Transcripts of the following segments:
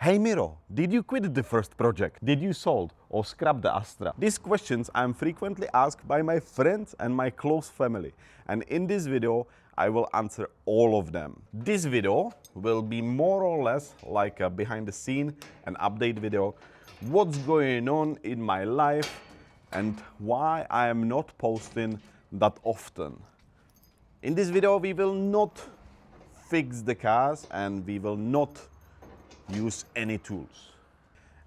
Hey Miro, did you quit the first project? Did you sold or scrap the Astra? These questions I'm frequently asked by my friends and my close family. And in this video, I will answer all of them. This video will be more or less like a behind the scene, an update video. What's going on in my life and why I am not posting that often. In this video, we will not fix the cars and we will not use any tools.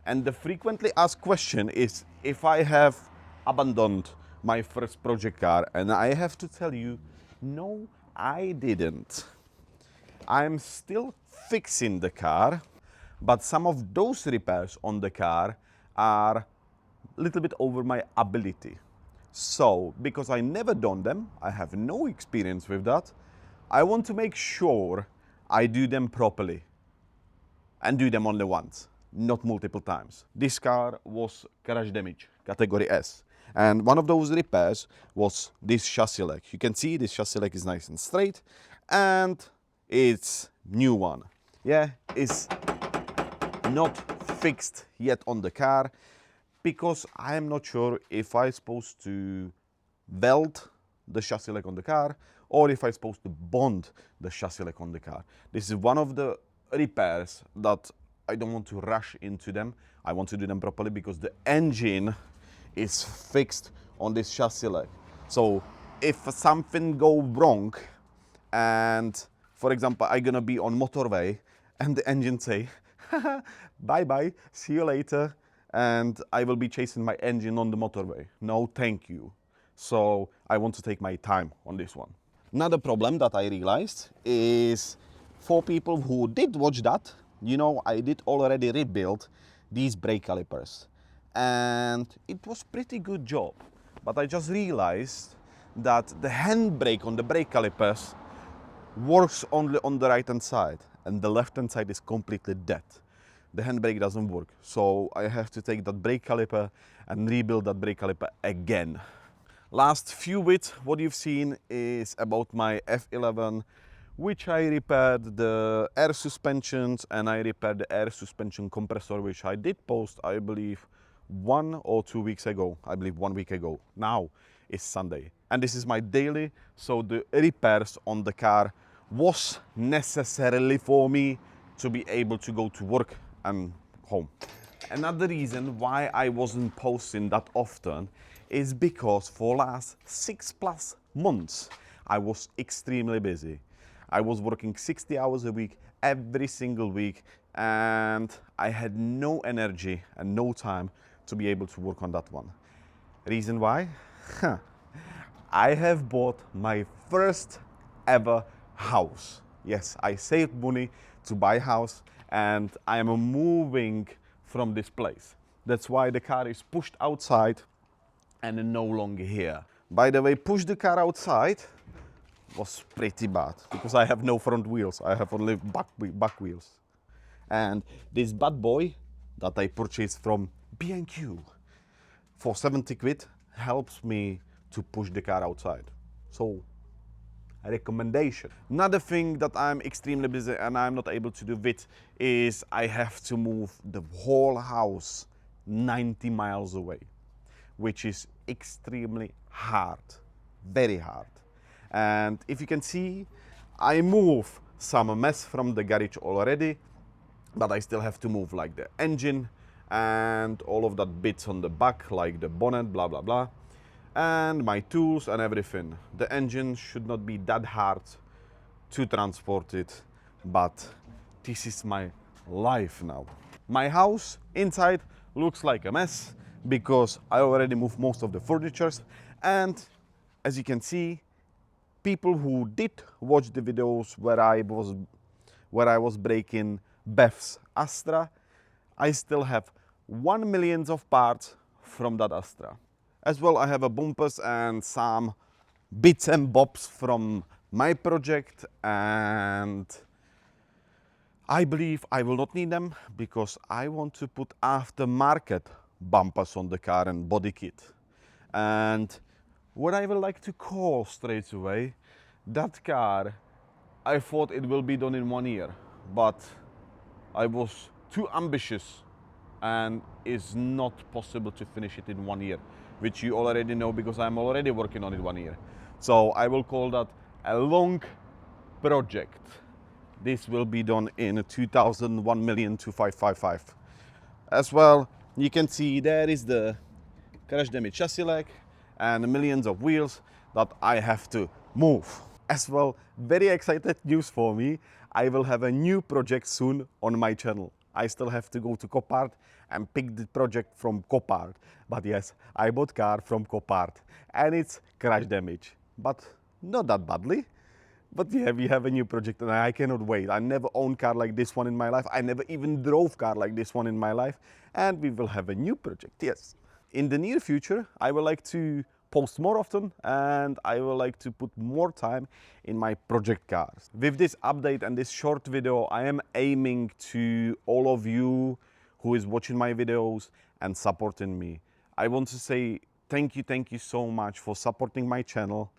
And the frequently asked question is if I have abandoned my first project car, and I have to tell you, no, I didn't. I'm still fixing the car, but some of those repairs on the car are a little bit over my ability. So, because I never done them, I have no experience with that, I want to make sure I do them properly and do them only once, not multiple times. This car was crash damage, category S. And one of those repairs was this chassis leg. You can see this chassis leg is nice and straight, and it's new one. Yeah, it's not fixed yet on the car because I am not sure if I'm supposed to weld the chassis leg on the car or if I'm supposed to bond the chassis leg on the car. This is one of the repairs that I don't want to rush into them. I want to do them properly because the engine is fixed on this chassis leg. So if something go wrong and, for example, I'm gonna be on motorway and the engine say, bye bye, see you later, and I will be chasing my engine on the motorway. No, thank you. So I want to take my time on this one. Another problem that I realized is for people who did watch that, you know, I did already rebuild these brake calipers and it was pretty good job. But I just realized that the handbrake on the brake calipers works only on the right hand side and the left hand side is completely dead. The handbrake doesn't work. So I have to take that brake caliper and rebuild that brake caliper again. Last few bits, what you've seen is about my F11, which I repaired the air suspensions and I repaired the air suspension compressor, which I did post, I believe, 1 or 2 weeks ago. I believe 1 week ago. Now is Sunday. And this is my daily, so the repairs on the car was necessarily for me to be able to go to work and home. Another reason why I wasn't posting that often is because for last 6+ months, I was extremely busy. I was working 60 hours a week, every single week, and I had no energy and no time to be able to work on that one. Reason why? I have bought my first ever house. Yes, I saved money to buy a house and I am moving from this place. That's why the car is pushed outside and no longer here. By the way, push the car outside was pretty bad because I have no front wheels. I have only back wheels. And this bad boy that I purchased from B&Q for 70 quid helps me to push the car outside. So, a recommendation. Another thing that I'm extremely busy and I'm not able to do it is I have to move the whole house 90 miles away, which is extremely hard, very hard. And if you can see, I move some mess from the garage already, but I still have to move like the engine and all of that bits on the back, like the bonnet, blah, blah, blah, and my tools and everything. The engine should not be that hard to transport it, but this is my life now. My house inside looks like a mess because I already moved most of the furniture, and as you can see, people who did watch the videos where I was breaking Beth's Astra, I still have 1 million of parts from that Astra. As well, I have a bumpers and some bits and bobs from my project, and I believe I will not need them because I want to put aftermarket bumpers on the car and body kit. And what I would like to call straight away, that car, I thought it will be done in 1 year, but I was too ambitious and is not possible to finish it in 1 year, which you already know because I'm already working on it 1 year. So I will call that a long project. This will be done in 2001,000,2555. As well, you can see there is the crash damage chassis leg and millions of wheels that I have to move. As well, very excited news for me. I will have a new project soon on my channel. I still have to go to Copart and pick the project from Copart. But yes, I bought car from Copart and it's crash damage, but not that badly. But yeah, we have a new project and I cannot wait. I never owned car like this one in my life. I never even drove car like this one in my life. And we will have a new project, yes. In the near future, I would like to post more often and I would like to put more time in my project cars. With this update and this short video, I am aiming to all of you who is watching my videos and supporting me. I want to say thank you so much for supporting my channel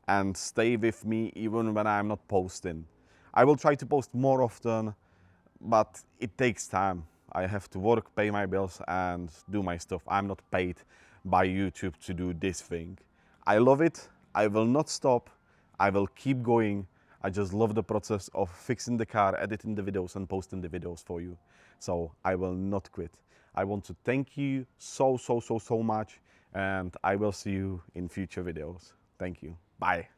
and stay with me even when I'm not posting. I will try to post more often, but it takes time. I have to work, pay my bills and do my stuff. I'm not paid by YouTube to do this thing. I love it. I will not stop. I will keep going. I just love the process of fixing the car, editing the videos and posting the videos for you. So I will not quit. I want to thank you so much and I will see you in future videos. Thank you. Bye.